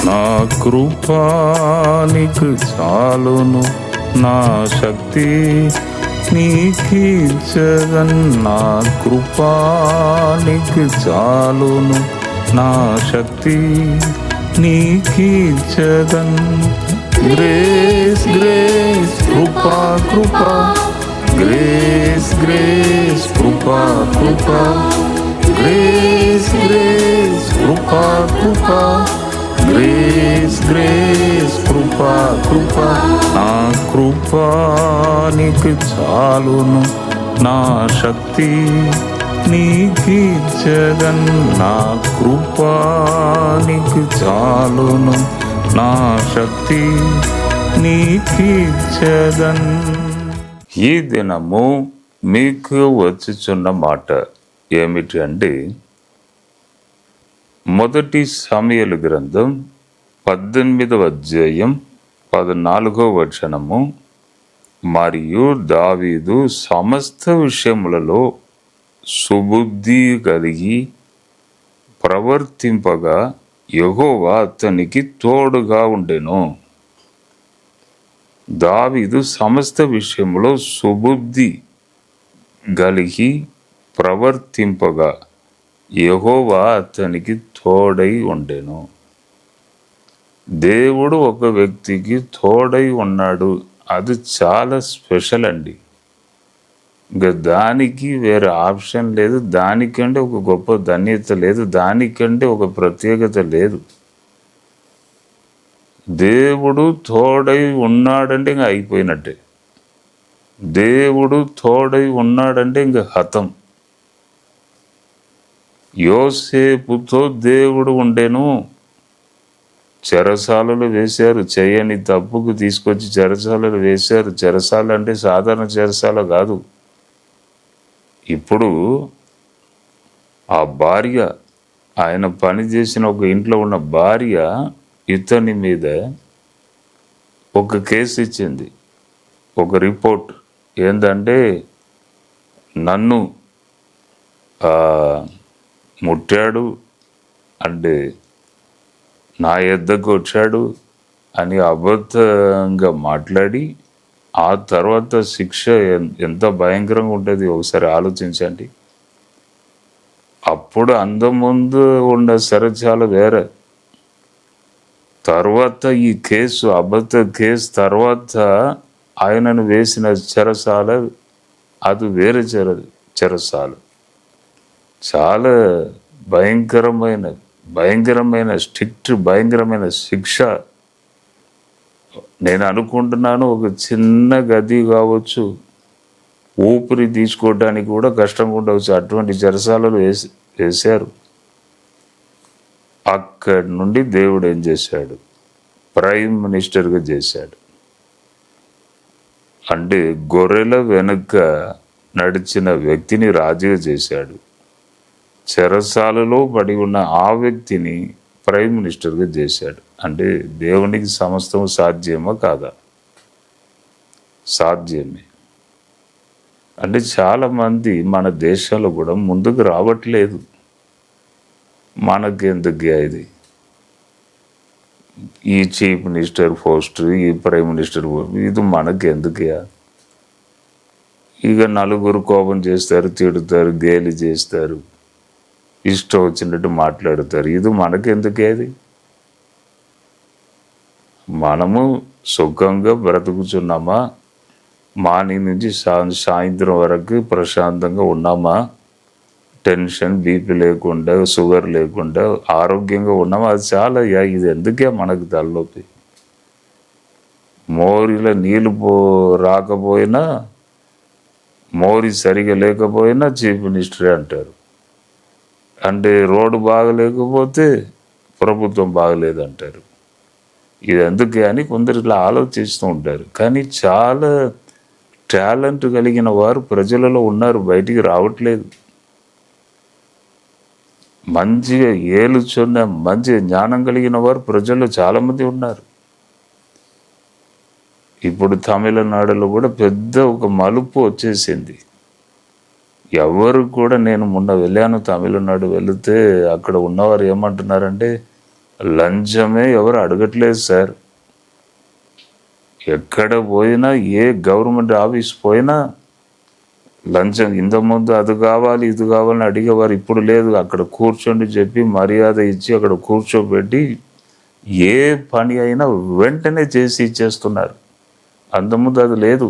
నా కృపా నీకు చాలును, నా శక్తి నీకిచ్చదన్. నా కృపా నీకు చాలును, నా శక్తి నీకిచ్చదన్. గ్రేస్ గ్రేస్ కృపా కృపా, గ్రేస్ గ్రేస్ కృపా కృపా, గ్రేస్ గ్రేస్ కృపా కృపా, గ్రేస్ గ్రేస్ కృపా కృపా. నా కృపా నీకు చాలును, నా శక్తి నీకిచ్చదన్. నా కృపా నీకు చాలును, నా శక్తి నీకిచ్చదన్. ఈ దినము మీకు వచ్చుచున్న మాట ఏమిటి అంటే, మొదటి సమూయేలు గ్రంథం 18వ అధ్యాయం 14వ వచనము. మరియు దావీదు సమస్త విషయములలో సుబుద్ధి కలిగి ప్రవర్తింపగా యెహోవా అతనికి తోడుగా ఉండెను. దావీదు సమస్త విషయంలో సుబుద్ధి కలిగి ప్రవర్తింపగా యెహోవా అతనికి తోడై ఉండెను. దేవుడు ఒక వ్యక్తికి తోడై ఉన్నాడు, అది చాలా స్పెషల్ అండి. ఇంకా దానికి వేరే ఆప్షన్ లేదు, దానికంటే ఒక గొప్ప ధన్యత లేదు, దానికంటే ఒక ప్రత్యేకత లేదు. దేవుడు తోడై ఉన్నాడంటే ఇంకా అయిపోయినట్టే. దేవుడు తోడై ఉన్నాడంటే ఇంకా హతం. యోసేపుతో దేవుడు ఉండెను. చెరసాలలో వేశారు, చేయని తప్పుకు తీసుకొచ్చి చెరసాలలో వేశారు. చెరసాల అంటే సాధారణ చెరసాల కాదు. ఇప్పుడు ఆ భార్య, ఆయన పని చేసిన ఒక ఇంట్లో ఉన్న భార్య ఇతని మీద ఒక కేసు ఇచ్చింది, ఒక రిపోర్ట్. ఏంటంటే నన్ను ముట్టాడు అంటే నా యొద్దకు వచ్చాడు అని అబద్ధంగా మాట్లాడి, ఆ తర్వాత శిక్ష ఎంత భయంకరంగా ఉంటుంది ఒకసారి ఆలోచించండి. అప్పుడు అందముందు ఉన్న సరచాలు వేరే, తర్వాత ఈ కేసు, అబద్ధ కేసు తర్వాత ఆయనను వేసిన చెరసాల అది వేరే చెరసాల. చాలా భయంకరమైన స్ట్రిక్ట్ భయంకరమైన శిక్ష. నేను అనుకుంటున్నాను ఒక చిన్న గది కావచ్చు, ఊపిరి తీసుకోవడానికి కూడా కష్టంగా ఉండవచ్చు, అటువంటి చెరసాలలో వేశారు. అక్కడి నుండి దేవుడు ఏం చేశాడు? ప్రైమ్ మినిస్టర్గా చేశాడు. అంటే గొర్రెల వెనుక నడిచిన వ్యక్తిని రాజుగా చేశాడు. చెరసాలలో పడి ఉన్న ఆ వ్యక్తిని ప్రైమ్ మినిస్టర్గా చేశాడు. అంటే దేవునికి సమస్తం సాధ్యమా కాదా? సాధ్యమే. అంటే చాలామంది మన దేశంలో కూడా ముందుకు రావట్లేదు. మనకెందుకు ఇది? ఈ చీఫ్ మినిస్టర్ పోస్ట్, ఈ ప్రైమ్ మినిస్టర్ పోస్ట్, ఇది మనకెందుకు? ఇక నలుగురు కోపం చేస్తారు, తిడుతారు, గేలి చేస్తారు, ఇష్టం వచ్చినట్టు మాట్లాడతారు. ఇది మనకెందుకేది? మనము సుఖంగా బ్రతుకుతున్నామా? మార్నింగ్ నుంచి సాయంత్రం వరకు ప్రశాంతంగా ఉన్నామా? టెన్షన్, బీపీ లేకుండా, షుగర్ లేకుండా ఆరోగ్యంగా ఉన్నామా? అది చాలా. ఇది ఎందుకే మనకు తలనొప్పి? మోరిలో నీళ్ళు రాకపోయినా, మోరి సరిగా లేకపోయినా చీఫ్ మినిస్టరే అంటారు. అంటే రోడ్డు బాగలేకపోతే ప్రభుత్వం బాగలేదంటారు. ఇది ఎందుకే అని కొందరు ఇట్లా ఆలోచిస్తూ ఉంటారు. కానీ చాలా టాలెంట్ కలిగిన వారు ప్రజలలో ఉన్నారు, బయటికి రావట్లేదు. మంచిగా ఏలుచున్న మంచి జ్ఞానం కలిగిన వారు ప్రజల్లో చాలామంది ఉన్నారు. ఇప్పుడు తమిళనాడులో కూడా పెద్ద ఒక మలుపు వచ్చేసింది. ఎవరు కూడా, నేను మొన్న వెళ్ళాను తమిళనాడు, వెళితే అక్కడ ఉన్నవారు ఏమంటున్నారంటే, లంచమే ఎవరు అడగట్లేదు సార్. ఎక్కడ పోయినా, ఏ గవర్నమెంట్ ఆఫీస్ పోయినా లంచం. ఇంతకుముందు అది కావాలి ఇది కావాలని అడిగేవారు, ఇప్పుడు లేదు. అక్కడ కూర్చోండి చెప్పి మర్యాద ఇచ్చి అక్కడ కూర్చోబెట్టి ఏ పని అయినా వెంటనే చేసి ఇచ్చేస్తున్నారు. అంతకుముందు అది లేదు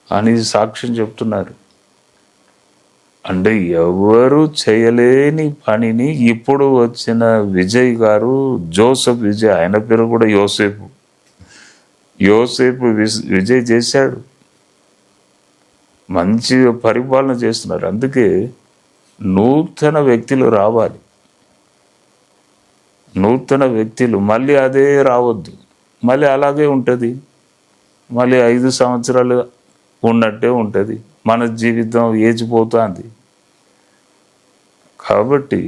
అని సాక్ష్యం చెప్తున్నారు. అంటే ఎవరు చేయలేని పనిని ఇప్పుడు వచ్చిన విజయ్ గారు, జోసెఫ్ విజయ్, ఆయన పేరు కూడా యోసేపు విజయ్ చేశాడు. మంచి పరిపాలన చేస్తున్నారు. అందుకే నూతన వ్యక్తులు రావాలి. నూతన వ్యక్తులు మళ్ళీ అదే రావద్దు. మళ్ళీ అలాగే ఉంటుంది. మళ్ళీ 5 సంవత్సరాలు ఉన్నట్టే ఉంటుంది. మన జీవితం ఏజిపోతుంది. కాబట్టి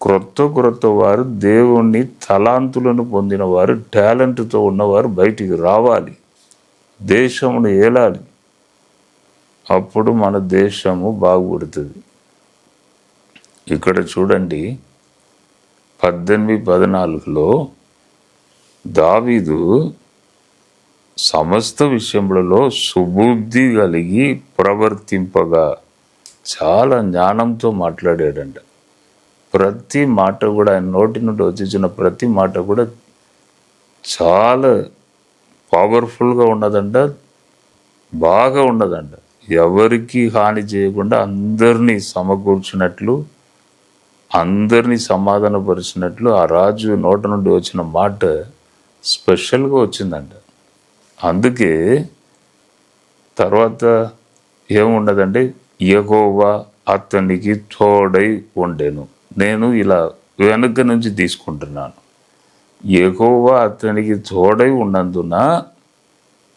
క్రొత్త వారు, దేవుణ్ణి తలాంతులను పొందిన వారు, టాలెంట్తో ఉన్నవారు బయటికి రావాలి. దేశమును ఏలాలి. అప్పుడు మన దేశము బాగుపడుతుంది. ఇక్కడ చూడండి 18:14లో దావీదు సమస్త విషయములలో సుబుద్ధి కలిగి ప్రవర్తింపగా, చాలా జ్ఞానంతో మాట్లాడాడంట. ప్రతి మాట కూడా, ఆయన నోటి నుండి వచ్చిన ప్రతి మాట కూడా చాలా పవర్ఫుల్గా ఉన్నదంట, బాగా ఉన్నదంట. ఎవరికి హాని చేయకుండా అందరినీ సమకూర్చినట్లు, అందరినీ సమాధానపరిచినట్లు ఆ రాజు నోట నుండి వచ్చిన మాట స్పెషల్గా వచ్చిందంట. అందుకే తర్వాత ఏముండదంటే, యెహోవా అతనికి తోడై ఉండెను. నేను ఇలా వెనుక నుంచి తీసుకుంటున్నాను. యెహోవా అతనికి తోడై ఉన్నందున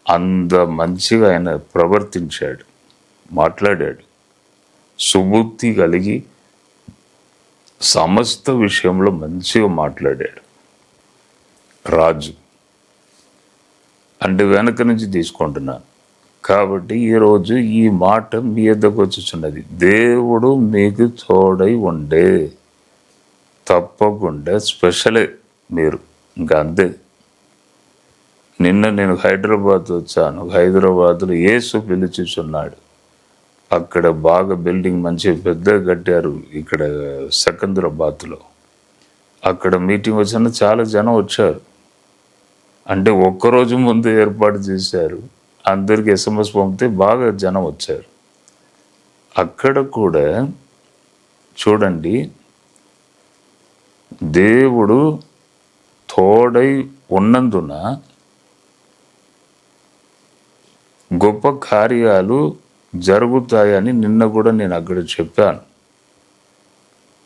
అంత మంచిగా ఆయన ప్రవర్తించాడు, మాట్లాడాడు. సుబుద్ధి కలిగి సమస్త విషయంలో మంచిగా మాట్లాడాడు రాజు. అంటే వెనక నుంచి తీసుకుంటున్నాను. కాబట్టి ఈరోజు ఈ మాట మీ యొద్దకు వచ్చుచున్నది. దేవుడు మీకు తోడై ఉండే, తప్పకుండా స్పెషలే మీరు. ఇంకా అంతే. నిన్న నేను హైదరాబాద్ వచ్చాను. హైదరాబాద్లో యేసు పిలుచుచున్నాడు. అక్కడ బాగా బిల్డింగ్ మంచి పెద్దగా కట్టారు. ఇక్కడ సికింద్రాబాద్లో అక్కడ మీటింగ్ వచ్చిన చాలా జనం వచ్చారు. అంటే ఒక్కరోజు ముందు ఏర్పాటు చేశారు. అందరికి SMS పంపితే బాగా జనం వచ్చారు. అక్కడ కూడా చూడండి, దేవుడు తోడై ఉన్నందున గొప్ప కార్యాలు జరుగుతాయని నిన్న కూడా నేను అక్కడ చెప్పాను.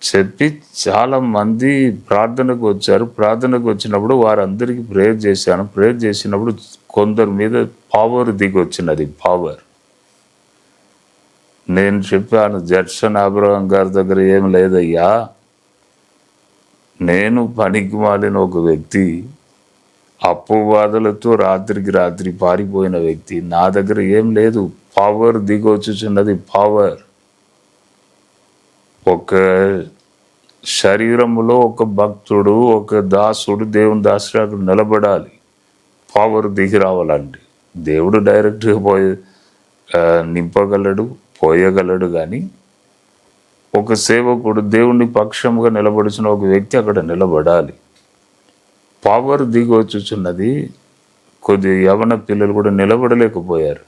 చెప్పి చాలా మంది ప్రార్థనకు వచ్చారు. ప్రార్థనకు వచ్చినప్పుడు వారందరికీ ప్రేయర్ చేశాను. ప్రేయర్ చేసినప్పుడు కొందరి మీద పవర్ దిగి వచ్చినది. పవర్ నేను చెప్పాను, జడ్సన్ అబ్రహం గారి దగ్గర ఏం లేదయ్యా, నేను పనికి మాలిన ఒక వ్యక్తి, అప్పువాదులతో రాత్రికి రాత్రి పారిపోయిన వ్యక్తి. నా దగ్గర ఏం లేదు. పవర్ దిగొచ్చుచున్నది. పవర్ ఒక శరీరములో ఒక భక్తుడు, ఒక దాసుడు, దేవుని దాసుడు అక్కడ నిలబడాలి. పవర్ దిగి రావాలండి. దేవుడు డైరెక్ట్గా నింపగలడు, పోయగలడు. కానీ ఒక సేవకుడు, దేవుని పక్షంగా నిలబడుచున్న ఒక వ్యక్తి అక్కడ నిలబడాలి. పవర్ దిగి వచ్చుచున్నది. కొద్ది యవన పిల్లలు కూడా నిలబడలేకపోయారు.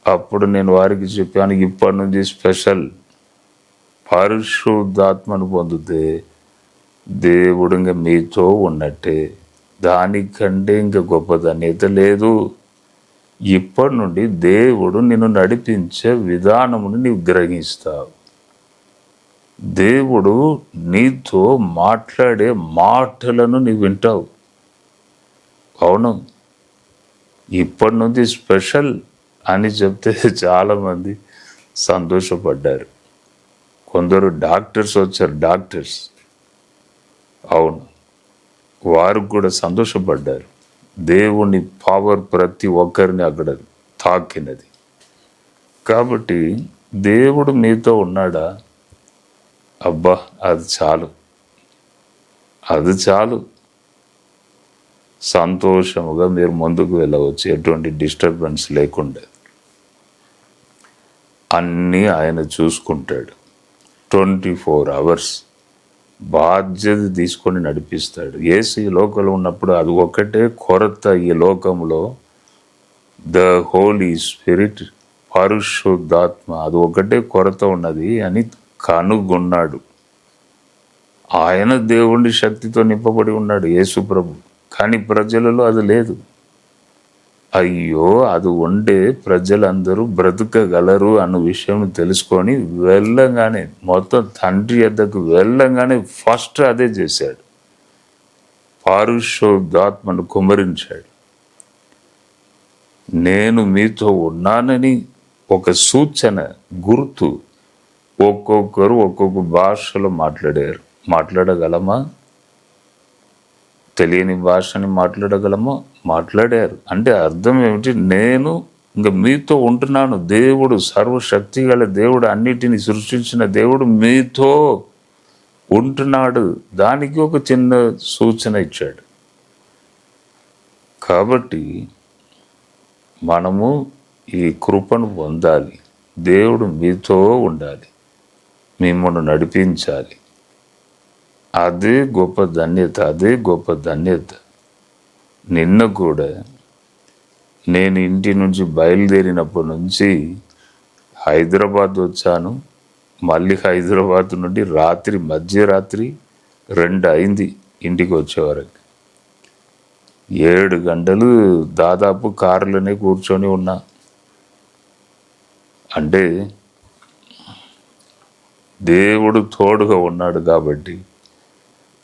అప్పుడు నేను వారికి చెప్పాను, ఇప్పటి నుంచి స్పెషల్ పరిశుద్ధాత్మను పొందితే దేవుడు ఇంకా మీతో ఉన్నట్టే. దానికంటే ఇంకా గొప్ప ధన్యత లేదు. ఇప్పటి నుండి దేవుడు నిన్ను నడిపించే విధానమును నీవు గ్రహిస్తావు. దేవుడు నీతో మాట్లాడే మాటలను నీవు వింటావు. అవును, ఇప్పటి నుంచి స్పెషల్ అని చెప్తే చాలామంది సంతోషపడ్డారు. కొందరు డాక్టర్స్ వచ్చారు, డాక్టర్స్. అవును, వారు కూడా సంతోషపడ్డారు. దేవుని పవర్ ప్రతి ఒక్కరిని అక్కడ తాకినది. కాబట్టి దేవుడు మీతో ఉన్నాడా? అబ్బా, అది చాలు. అది చాలు. సంతోషముగా మీరు ముందుకు వెళ్ళవచ్చు, ఎటువంటి డిస్టర్బెన్స్ లేకుండా. అన్నీ ఆయన చూసుకుంటాడు. 24 hours బాధ్యత తీసుకొని నడిపిస్తాడు. యేసు ఈ లోకంలో ఉన్నప్పుడు అది ఒక్కటే కొరత ఈ లోకంలో, ద హోలీ స్పిరిట్, పరిశుద్ధాత్మ, అది ఒకటే కొరత ఉన్నది అని కనుగొన్నాడు. ఆయన దేవుడి శక్తితో నింపబడి ఉన్నాడు యేసు ప్రభు, కానీ ప్రజలలో అది లేదు. అయ్యో, అది ఉండే ప్రజలందరూ బ్రతకగలరు అన్న విషయం తెలుసుకొని వెళ్ళంగానే, మొత్తం తండ్రి యొద్దకు వెళ్ళంగానే ఫస్ట్ అదే చేశాడు. పరిశుద్ధాత్మను కుమ్మరించాడు. నేను మీతో ఉన్నానని ఒక సూచన, గుర్తు. ఒక్కొక్కరు ఒక్కొక్క భాషలో మాట్లాడగలమా? తెలియని భాషని మాట్లాడగలమా? మాట్లాడారు. అంటే అర్థం ఏమిటి? నేను ఇంకా మీతో ఉంటున్నాను. దేవుడు, సర్వశక్తి గల దేవుడు, అన్నిటిని సృష్టించిన దేవుడు మీతో ఉంటున్నాడు. దానికి ఒక చిన్న సూచన ఇచ్చాడు. కాబట్టి మనము ఈ కృపను పొందాలి. దేవుడు మీతో ఉండాలి, మిమ్మల్ని నడిపించాలి. అదే గొప్ప ధన్యత, అదే గొప్ప ధన్యత. నిన్న కూడా నేను ఇంటి నుంచి బయలుదేరినప్పటి నుంచి హైదరాబాద్ వచ్చాను. మళ్ళీ హైదరాబాద్ నుండి మధ్యరాత్రి 2 అయింది ఇంటికి వచ్చేవరకు. 7 గంటలు దాదాపు కారులోనే కూర్చొని ఉన్నా. అంటే దేవుడు తోడుగా ఉన్నాడు కాబట్టి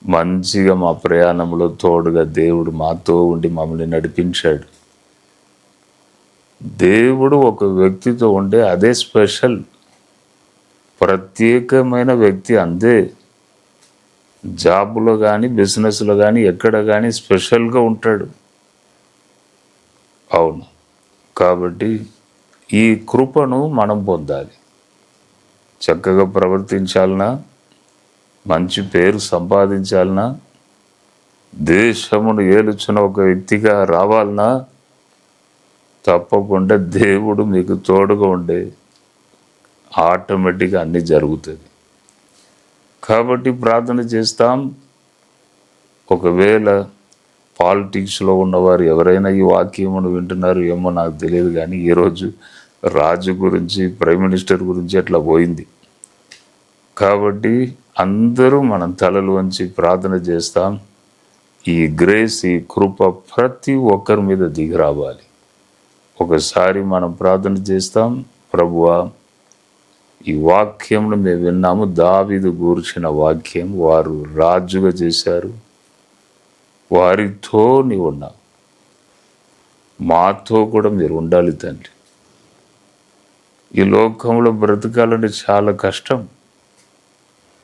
మంచిగా మా ప్రయాణంలో తోడుగా దేవుడు మాతో ఉండి మమ్మల్ని నడిపించాడు. దేవుడు ఒక వ్యక్తితో ఉంటే అదే స్పెషల్, ప్రత్యేకమైన వ్యక్తి. అంతే. జాబ్లో కానీ, బిజినెస్లో కానీ, ఎక్కడ కానీ స్పెషల్గా ఉంటాడు. అవును. కాబట్టి ఈ కృపను మనం పొందాలి. చక్కగా ప్రవర్తించాలన్నా, మంచి పేరు సంపాదించాలన్నా, దేశమును ఏలుచున్న ఒక వ్యక్తిగా రావాలన్నా, తప్పకుండా దేవుడు మీకు తోడుగా ఉండే ఆటోమేటిక్గా అన్నీ జరుగుతుంది. కాబట్టి ప్రార్థన చేస్తాం. ఒకవేళ పాలిటిక్స్లో ఉన్నవారు ఎవరైనా ఈ వాక్యమును వింటున్నారు ఏమో నాకు తెలియదు, కానీ ఈరోజు రాజు గురించి, ప్రైమ్ మినిస్టర్ గురించి అట్లా పోయింది. కాబట్టి అందరూ మనం తలలు వంచి ప్రార్థన చేస్తాం. ఈ గ్రేస్, ఈ కృప ప్రతి ఒక్కరి మీద దిగి రావాలి. ఒకసారి మనం ప్రార్థన చేస్తాం. ప్రభువా, ఈ వాక్యంను మేము విన్నాము, దావీదు గూర్చిన వాక్యం. వారు రాజుగా చేశారు, వారితో నీవు ఉన్నావు. మాతో కూడా మీరు ఉండాలి తండ్రి. ఈ లోకంలో బ్రతకాలంటే చాలా కష్టం,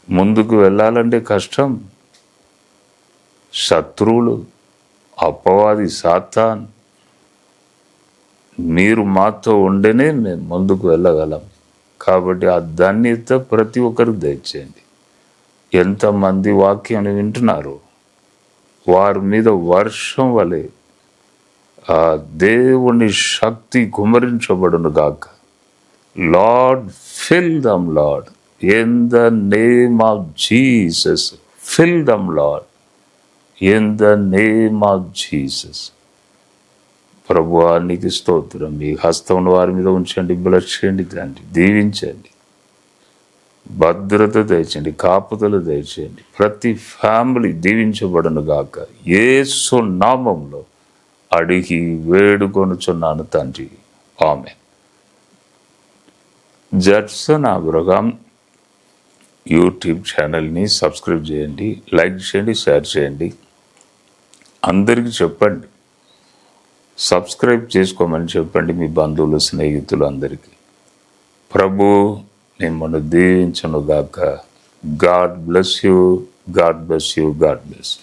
ముందుకు వెళ్ళాలంటే కష్టం. శత్రువులు, అపవాది, సాతాన్, మీరు మాతో ఉంటేనే మేము ముందుకు వెళ్ళగలం. కాబట్టి ఆ ధన్యత ప్రతి ఒక్కరికి దయచేయండి. ఎంతమంది వాక్యాన్ని వింటున్నారు, వారి మీద వర్షం వలె ఆ దేవుని శక్తి కుమ్మరించబడును గాక. Lord, fill dum lord, in the name of Jesus. Fill them, Lord, in the name of Jesus. ప్రభువా, నీకు స్తోత్రం. మీ హస్తం వారి మీద ఉంచండి, బ్లెస్ చేయండి తండ్రి, దీవించండి, భద్రత దయచేయండి, కాపుదలు దయచేయండి. ప్రతి ఫ్యామిలీ దీవించబడును గాక. యేసు నామములో అడిగి వేడుకొనుచున్నాను తండ్రి, ఆమేన్. జడ్సన్ అబ్రహాం యూట్యూబ్ ఛానల్ని సబ్స్క్రైబ్ చేయండి, లైక్ చేయండి, షేర్ చేయండి. అందరికీ చెప్పండి, సబ్స్క్రైబ్ చేసుకోమని చెప్పండి మీ బంధువులు, స్నేహితులు అందరికీ. ప్రభు మిమ్మల్ని దీవించును గాక. God bless you, God bless you, God bless you.